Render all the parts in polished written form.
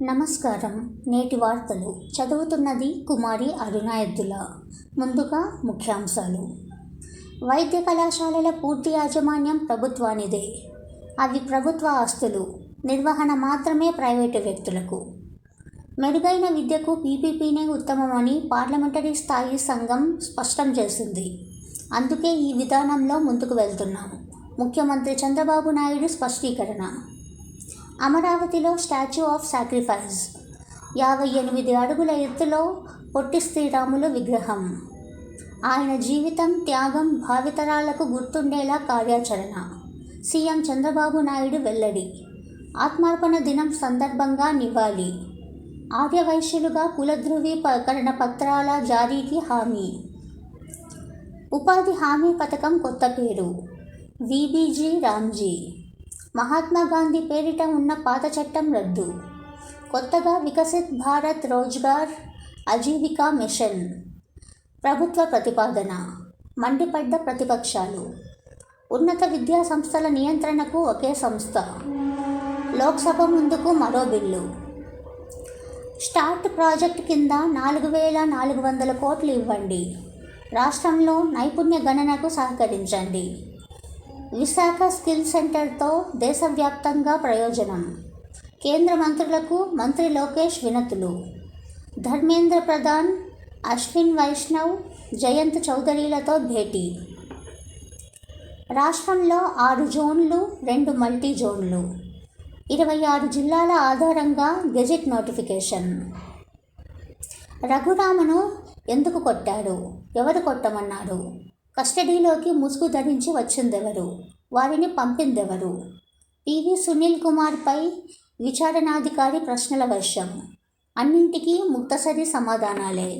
నమస్కారం. నేటి వార్తలు చదువుతున్నది కుమారి అరుణాయద్దుల. ముందుగా ముఖ్యాంశాలు. వైద్య కళాశాలల పూర్తి యాజమాన్యం ప్రభుత్వానిదే. అవి ప్రభుత్వ ఆస్తులు. నిర్వహణ మాత్రమే ప్రైవేటు వ్యక్తులకు. మెరుగైన విద్యకు పీపీపీనే ఉత్తమమని పార్లమెంటరీ స్థాయి సంఘం స్పష్టం చేసింది. అందుకే ఈ విధానంలో ముందుకు వెళ్తున్నాం. ముఖ్యమంత్రి చంద్రబాబు నాయుడు స్పష్టీకరణ. అమరావతిలో స్టాచ్యూ ఆఫ్ సాక్రిఫైస్. 58 అడుగుల ఎత్తులో పొట్టి శ్రీరాములు విగ్రహం. ఆయన జీవితం, త్యాగం భావితరాలకు గుర్తుండేలా కార్యాచరణ. సీఎం చంద్రబాబు నాయుడు వెల్లడి. ఆత్మార్పణ దినం సందర్భంగా నివాళి. ఆర్యవైశ్యులుగా కుల ధృవీకరణ పత్రాల జారీకి హామీ. ఉపాధి హామీ పథకం కొత్త పేరు వీబీజీ రామ్జీ. మహాత్మా గాంధీ పేరిట ఉన్న పాత చట్టం రద్దు. కొత్తగా వికసిత్ భారత్ రోజ్గార్ ఆజీవికా మిషన్. ప్రభుత్వ ప్రతిపాదన. మండిపడ్డ ప్రతిపక్షాలు. ఉన్నత విద్యా సంస్థల నియంత్రణకు ఒకే సంస్థ. లోక్సభ ముందుకు మరో బిల్లు. స్టార్ట్ ప్రాజెక్ట్ కింద 4,400 కోట్లు ఇవ్వండి. రాష్ట్రంలో నైపుణ్య గణనకు సహకరించండి. విశాఖ స్కిల్ సెంటర్తో దేశవ్యాప్తంగా ప్రయోజనం. కేంద్ర మంత్రులకు మంత్రి లోకేష్ వినతులు. ధర్మేంద్ర ప్రధాన్, అశ్విన్ వైష్ణవ్, జయంత్ చౌదరిలతో భేటీ. రాష్ట్రంలో 6 జోన్లు, 2 మల్టీ జోన్లు. 26 జిల్లాల ఆధారంగా గెజెట్ నోటిఫికేషన్. రఘురామను ఎందుకు కొట్టారు? ఎవరు కొట్టమన్నారు? కస్టడీలోకి ముసుగు ధరించి వచ్చిందెవరు? వారిని పంపిందెవరు? పివి సునీల్ కుమార్పై విచారణాధికారి ప్రశ్నల వర్షం. అన్నింటికీ ముక్తసరి సమాధానాలే.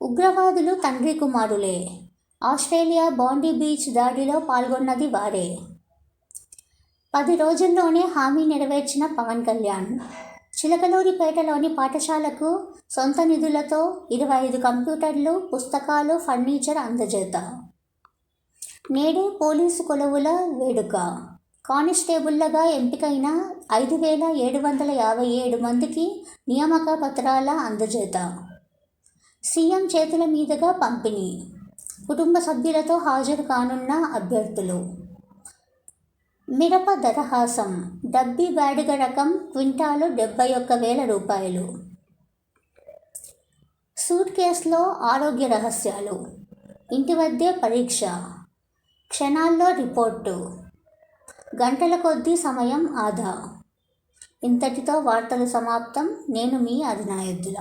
ఉగ్రవాదులు తండ్రి కుమారులే. ఆస్ట్రేలియా బాండీ బీచ్ దాడిలో పాల్గొన్నది వారే. 10 రోజుల్లోనే హామీ నెరవేర్చిన పవన్ కళ్యాణ్. చిలకలూరిపేటలోని పాఠశాలకు సొంత నిధులతో 25 కంప్యూటర్లు, పుస్తకాలు, ఫర్నిచర్ అందజేత. నేడే పోలీసు కొలువుల వేడుక. కానిస్టేబుళ్లగా ఎంపికైన 5,757 మందికి నియామక పత్రాల అందజేత. సీఎం చేతుల మీదుగా పంపిణీ. కుటుంబ సభ్యులతో హాజరు కానున్న అభ్యర్థులు. మిరప దరహాసం. డబ్బీ బ్యాడిగ రకం క్వింటాలు 71,000 రూపాయలు. సూట్ కేసులో ఆరోగ్య రహస్యాలు. ఇంటి వద్దే పరీక్ష. క్షణాల్లో రిపోర్టు. గంటల కొద్దీ సమయం ఆదా. ఇంతటితో వార్తలు సమాప్తం. నేను మీ అరుణాయద్దుల.